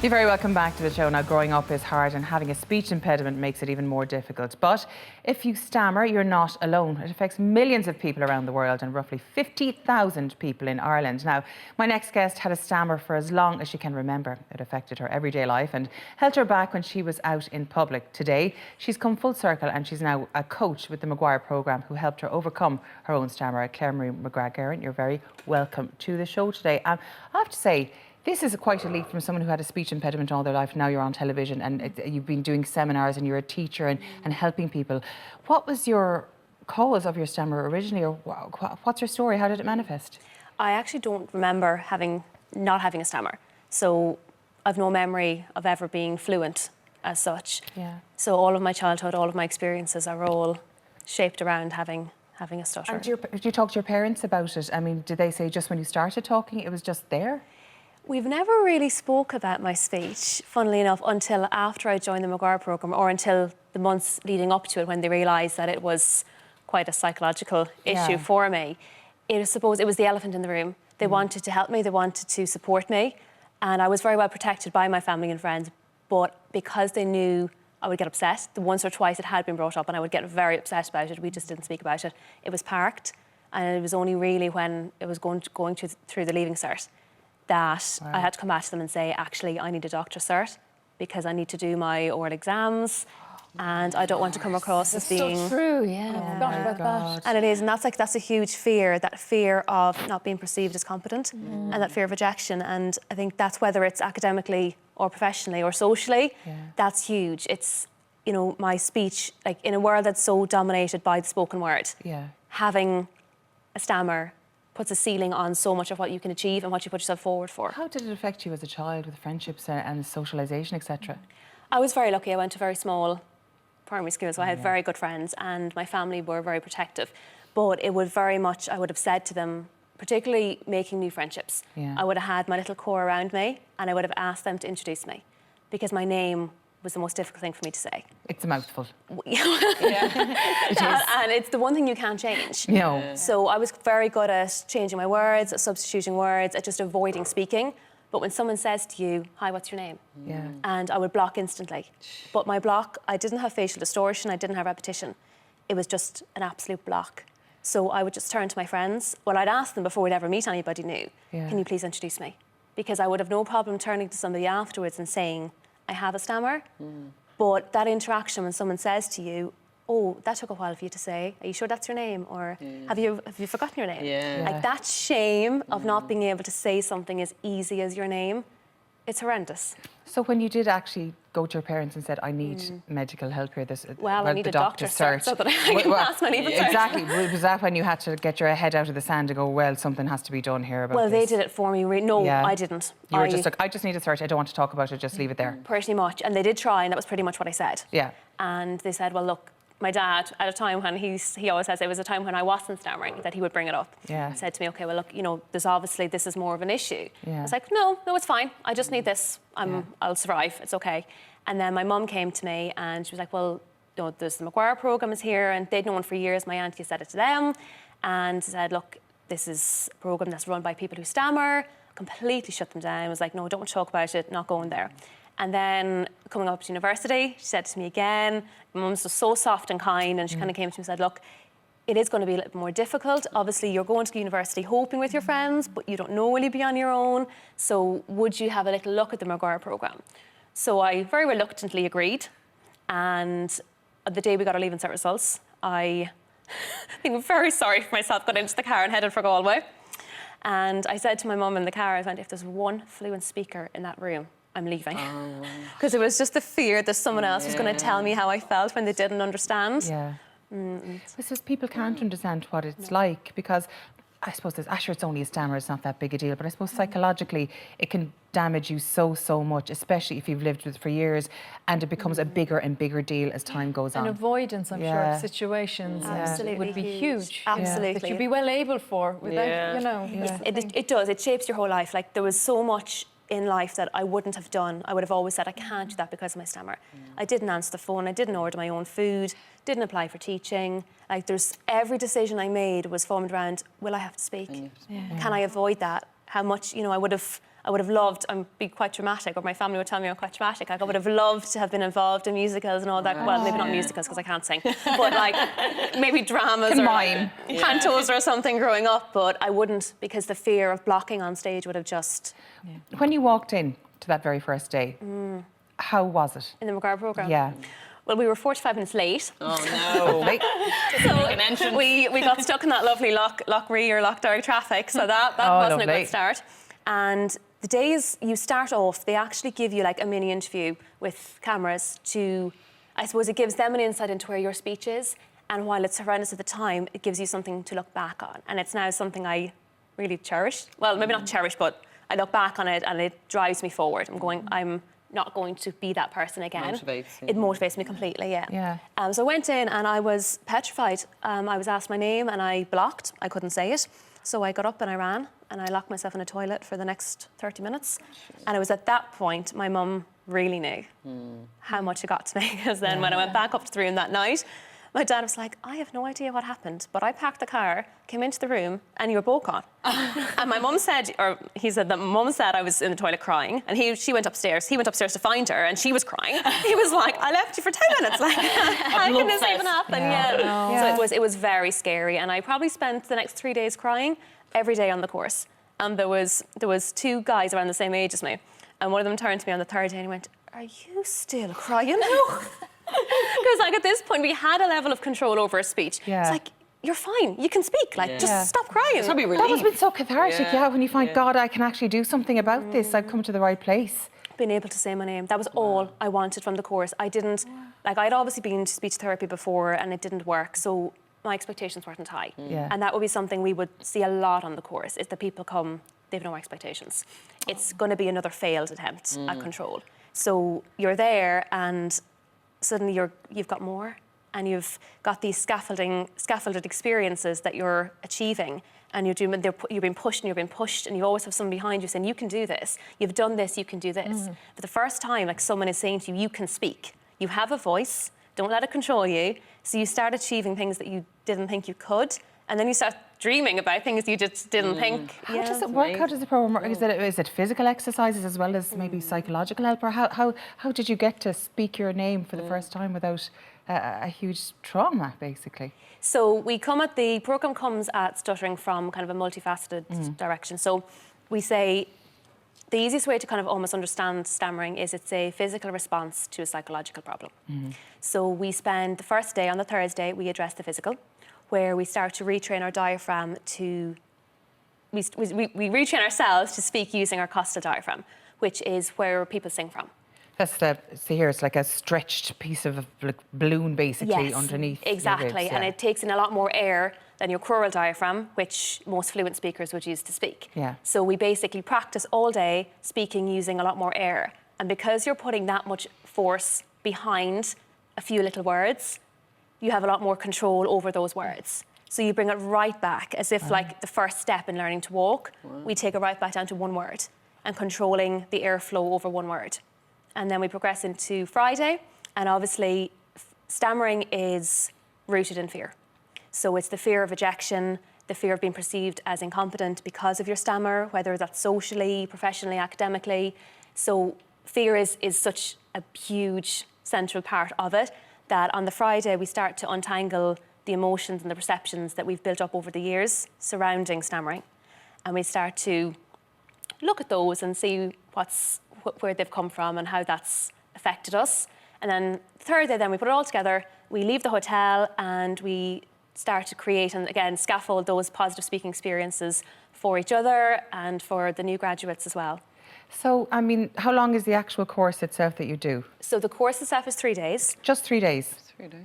You're very welcome back to the show. Now, growing up is hard and having a speech impediment makes it even more difficult. But if you stammer, you're not alone. It affects millions of people around the world and roughly 50,000 people in Ireland. Now, my next guest had a stammer for as long as she can remember. It affected her everyday life and held her back when she was out in public. Today, she's come full circle and she's now a coach with the McGuire Programme who helped her overcome her own stammer. Clariemarie McGuire Guerin, you're very welcome to the show today. I have to say, this is quite a leap from someone who had a speech impediment all their life. Now you're on television and you've been doing seminars and you're a teacher and helping people. What was your cause of your stammer originally, or what's your story? How did it manifest? I actually don't remember not having a stammer. So I've no memory of ever being fluent as such. Yeah. So all of my childhood, all of my experiences are all shaped around having a stutter. And did you talk to your parents about it? I mean, did they say just when you started talking, it was just there? We've never really spoke about my speech, funnily enough, until after I joined the McGuire Programme, or until the months leading up to it, when they realised that it was quite a psychological issue for me. I suppose it was the elephant in the room. They wanted to help me, they wanted to support me, and I was very well protected by my family and friends, but because they knew I would get upset, the once or twice it had been brought up and I would get very upset about it, we just didn't speak about it. It was parked, and it was only really when it was going through the Leaving Cert that I had to come back to them and say, actually, I need a doctor's cert because I need to do my oral exams and I don't want to come across as being... so true, I forgot about that. And it is, and that's a huge fear, that fear of not being perceived as competent and that fear of rejection. And I think that's whether it's academically or professionally or socially, that's huge. It's, you know, my speech, like in a world that's so dominated by the spoken word, having a stammer puts a ceiling on so much of what you can achieve and what you put yourself forward for. How did it affect you as a child with friendships and socialisation, etc.? I was very lucky. I went to very small primary school, so I had very good friends and my family were very protective. But it would very much, I would have said to them, particularly making new friendships, I would have had my little core around me and I would have asked them to introduce me because my name was the most difficult thing for me to say. It's a mouthful. It is. And it's the one thing you can't change. No. So I was very good at changing my words, at substituting words, at just avoiding speaking. But when someone says to you, hi, what's your name? And I would block instantly. But my block, I didn't have facial distortion, I didn't have repetition. It was just an absolute block. So I would just turn to my friends. Well, I'd ask them before we'd ever meet anybody new, can you please introduce me? Because I would have no problem turning to somebody afterwards and saying, I have a stammer. But that interaction when someone says to you, oh, that took a while for you to say, are you sure that's your name? Or have you forgotten your name? Like that shame of not being able to say something as easy as your name, it's horrendous. So when you did actually go to your parents and said, I need medical help here, I need a doctor's cert so that I can pass my leaving cert. Exactly. Was that when you had to get your head out of the sand and go, well, something has to be done here about Well, this? they did it for me. No, I didn't. You were just like, I just need a cert, I don't want to talk about it, just leave it there. Pretty much. And they did try, and that was pretty much what I said. Yeah. And they said, well, look, my dad, at a time when he always says it was a time when I wasn't stammering, that he would bring it up. Yeah. Said to me, okay, well, look, you know, this is more of an issue. Yeah. I was like, no, it's fine. I just need this. I'll survive. It's okay. And then my mum came to me and she was like, well, you know, there's the McGuire Programme is here, and they'd known for years. My auntie said it to them and said, look, this is a programme that's run by people who stammer. Completely shut them down. I was like, no, don't talk about it, not going there. And then coming up to university, she said to me again, my mum's just so soft and kind, and she kind of came to me and said, look, it is going to be a little bit more difficult. Obviously, you're going to university hoping with your friends, but you don't know will you be on your own. So would you have a little look at the McGuire Programme? So I very reluctantly agreed. And the day we got our Leaving Cert results, I think very sorry for myself, got into the car and headed for Galway. And I said to my mum in the car, I went, if there's one fluent speaker in that room, I'm leaving. Because it was just the fear that someone else was going to tell me how I felt when they didn't understand. Yeah. I suppose people can't understand what it's like because I suppose it's only a stammer, it's not that big a deal, but I suppose psychologically it can damage you so much, especially if you've lived with it for years, and it becomes a bigger and bigger deal as time goes on. And avoidance, I'm sure, of situations would be huge. Absolutely. That you'd be well able for without, you know. It does, it shapes your whole life. Like there was so much in life that I wouldn't have done. I would have always said, I can't do that because of my stammer. I didn't answer the phone, I didn't order my own food, didn't apply for teaching. Like every decision I made was formed around, will I have to speak? Can I avoid that? How much, you know, I would have I would have loved, I'm being quite dramatic, or my family would tell me I'm quite dramatic, like I would have loved to have been involved in musicals and all that. Well, maybe not musicals because I can't sing, but like maybe dramas or like cantos or something growing up, but I wouldn't, because the fear of blocking on stage would have just... When you walked in to that very first day, how was it? In the McGuire Programme? Yeah. Well, we were 45 minutes late. Oh, no. So we got stuck in that lovely Lochrie or Lochdarg traffic, so that wasn't lovely. a good start. And the days you start off, they actually give you like a mini interview with cameras to, I suppose it gives them an insight into where your speech is, and while it's horrendous at the time, it gives you something to look back on. And it's now something I really cherish. Well, maybe not cherish, but I look back on it and it drives me forward. I'm not going to be that person again. It motivates me completely, yeah. So I went in and I was petrified. I was asked my name and I blocked. I couldn't say it. So I got up and I ran and I locked myself in a toilet for the next 30 minutes. And it was at that point my mum really knew how much it got to me. Because then when I went back up to the room that night, my dad was like, I have no idea what happened, but I parked the car, came into the room, and you were both gone. And my mum said, or he said that mum said I was in the toilet crying, and she went upstairs. He went upstairs to find her, and she was crying. He was like, I left you for 10 minutes. Like, how can this even happen? So it was very scary, and I probably spent the next 3 days crying every day on the course. And there was 2 guys around the same age as me, and one of them turned to me on the 3rd day and he went, are you still crying? Because like at this point we had a level of control over our speech. It's like, you're fine, you can speak, like just stop crying. It's probably relief. That must have been so cathartic, when you find, God, I can actually do something about this, I've come to the right place. Being able to say my name, that was all I wanted from the course. I didn't, like I'd obviously been to speech therapy before and it didn't work, so my expectations weren't high. And that would be something we would see a lot on the course, is that people come, they have no expectations. It's going to be another failed attempt at control. So you're there and suddenly you've got more, and you've got these scaffolded experiences that you're achieving, and you're being pushed and you're being pushed, and you always have someone behind you saying, you can do this, you've done this, you can do this. For the first time, like someone is saying to you, you can speak, you have a voice, don't let it control you. So you start achieving things that you didn't think you could, and then you start dreaming about things you just didn't think. How does it work? How does the program work? Is it physical exercises as well as maybe psychological help? Or how did you get to speak your name for the first time without a huge trauma, basically? So the programme comes at stuttering from kind of a multifaceted direction. So we say the easiest way to kind of almost understand stammering is it's a physical response to a psychological problem. So we spend the first day, on the Thursday, we address the physical, where we start to retrain our diaphragm to... We retrain ourselves to speak using our costal diaphragm, which is where people sing from. See here, it's like a stretched piece of like balloon, basically, underneath exactly, your ribs, and it takes in a lot more air than your crural diaphragm, which most fluent speakers would use to speak. So we basically practice all day speaking using a lot more air. And because you're putting that much force behind a few little words, you have a lot more control over those words. So you bring it right back, as if like the first step in learning to walk, we take it right back down to one word and controlling the airflow over one word. And then we progress into Friday, and obviously stammering is rooted in fear. So it's the fear of rejection, the fear of being perceived as incompetent because of your stammer, whether that's socially, professionally, academically. So fear is such a huge central part of it, that on the Friday we start to untangle the emotions and the perceptions that we've built up over the years surrounding stammering. And we start to look at those and see where they've come from and how that's affected us. And then Thursday, then we put it all together, we leave the hotel and we start to create and again scaffold those positive speaking experiences for each other and for the new graduates as well. So, I mean, how long is the actual course itself that you do? So the course itself is 3 days. Just 3 days? 3 days.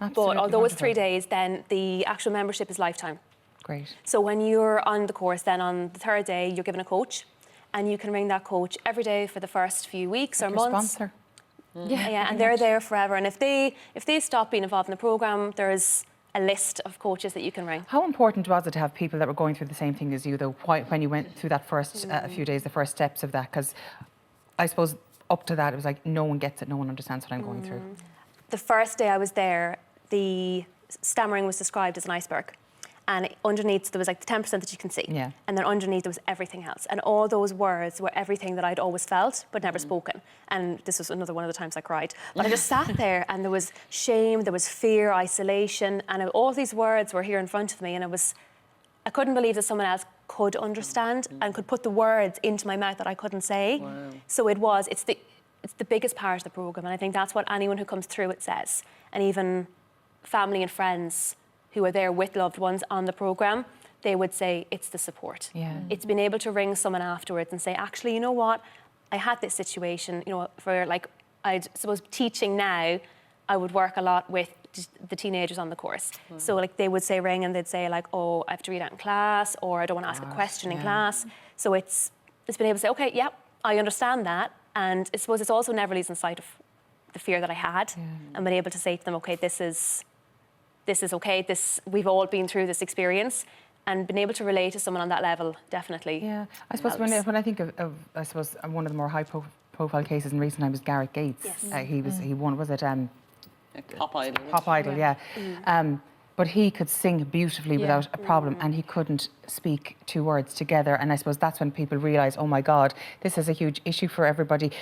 Absolutely but although wonderful. it's 3 days, then the actual membership is lifetime. Great. So when you're on the course, then on the 3rd day, you're given a coach, and you can ring that coach every day for the first few weeks or months. Sponsor. And they're there forever. And if they stop being involved in the programme, there's a list of coaches that you can ring. How important was it to have people that were going through the same thing as you, though, when you went through that first few days, the first steps of that? Because I suppose up to that, it was like, no one gets it, no one understands what I'm going through. The first day I was there, the stammering was described as an iceberg. And underneath there was like the 10% that you can see. Yeah. And then underneath there was everything else. And all those words were everything that I'd always felt but never spoken. And this was another one of the times I cried. But I just sat there, and there was shame, there was fear, isolation, and all these words were here in front of me, and I couldn't believe that someone else could understand and could put the words into my mouth that I couldn't say. Wow. So it's the biggest part of the programme, and I think that's what anyone who comes through it says. And even family and friends who are there with loved ones on the programme, they would say it's the support. Yeah. It's been able to ring someone afterwards and say, actually, you know what, I had this situation, you know, for like, I suppose teaching now, I would work a lot with the teenagers on the course. So like they would say ring, and they'd say like, oh, I have to read out in class, or I don't want to ask a question in class. So it's been able to say, okay, yeah, I understand that. And I suppose it's also never losing sight of the fear that I had, and been able to say to them, okay, this is okay. We've all been through this experience, and been able to relate to someone on that level, definitely. Yeah, I suppose when I think of I suppose one of the more high-profile cases in recent times was Gareth Gates. Yes. He won, was it? Pop Idol. Pop Idol, yeah. But he could sing beautifully without a problem, and he couldn't speak two words together. And I suppose that's when people realise, oh my God, this is a huge issue for everybody.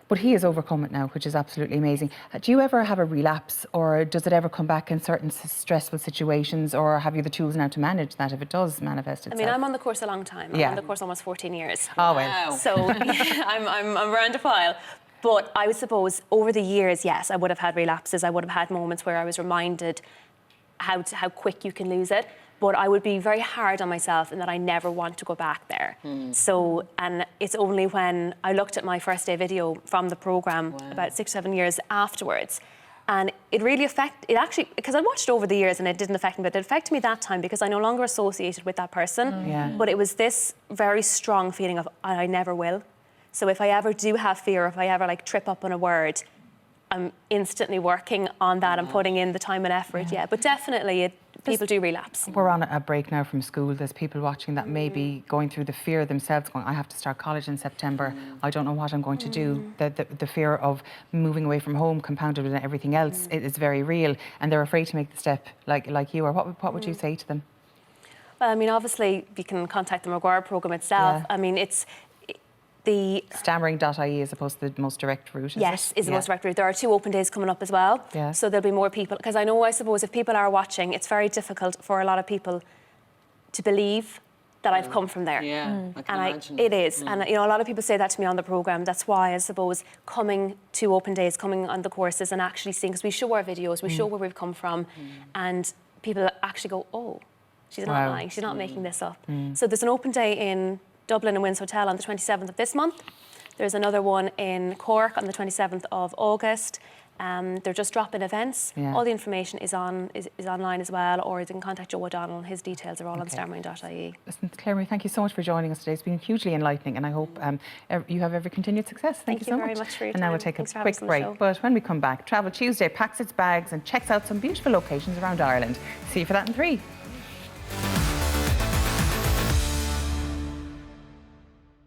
But he has overcome it now, which is absolutely amazing. Do you ever have a relapse, or does it ever come back in certain stressful situations, or have you the tools now to manage that if it does manifest itself? I mean, I'm on the course a long time. I'm on the course almost 14 years. Oh, well. So yeah, I'm around a while. But I would suppose over the years, yes, I would have had relapses. I would have had moments where I was reminded how quick you can lose it. But I would be very hard on myself in that I never want to go back there. So, and it's only when I looked at my first day video from the programme about 6-7 years afterwards, and it really actually, because I watched over the years and it didn't affect me, but it affected me that time because I no longer associated with that person. But it was this very strong feeling of, I never will. So if I ever do have fear, if I ever like trip up on a word, I'm instantly working on that and putting in the time and effort. But definitely people do relapse. We're on a break now from school. There's people watching that may be going through the fear themselves, going, I have to start college in September. I don't know what I'm going to do. The fear of moving away from home, compounded with everything else, is very real. And they're afraid to make the step like you are. What would you say to them? Well, I mean, obviously, you can contact the McGuire Programme itself. I mean, it's the Stammering.ie is opposed to the most direct route, is the most direct route. There are 2 open days coming up as well. So there'll be more people. Because I suppose, if people are watching, it's very difficult for a lot of people to believe that I've come from there. I can imagine. It is. And, you know, a lot of people say that to me on the programme. That's why, I suppose, coming to open days, coming on the courses and actually seeing, because we show our videos, we show where we've come from, and people actually go, oh, she's not lying, she's not making this up. So there's an open day in Dublin and Winds Hotel on the 27th of this month. There's another one in Cork on the 27th of August. They're just drop-in events. All the information is online as well, or you can contact Joe O'Donnell. His details are all on stammering.ie. Listen, Clairemarie, thank you so much for joining us today. It's been hugely enlightening, and I hope you have every continued success. Thank you so very much for your time. And now we'll take a quick break. But when we come back, Travel Tuesday packs its bags and checks out some beautiful locations around Ireland. See you for that in 3.